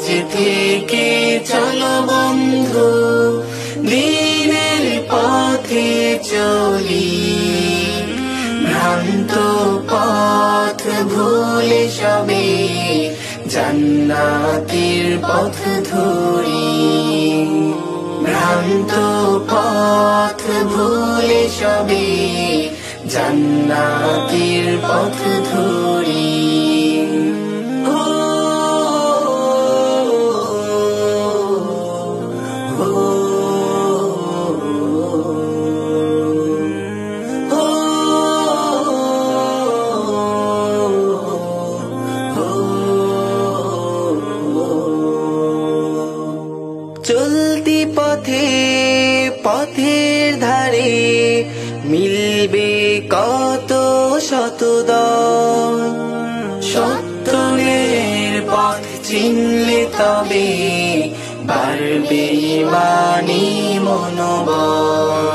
থেকে চলো বন্ধু, দিনের পথে চলি। ভ্রান্ত পথ ভুলে সবে জান্নাতের পথ ধরি। ভ্রান্ত পথ ভুলে সবে জান্নাতের পথ ধরি। চলতি পথে পথের ধারে মিলবে কত শত দল। সত্যের পথ চিনলে তবে বাড়বে ইমানি মনোবল।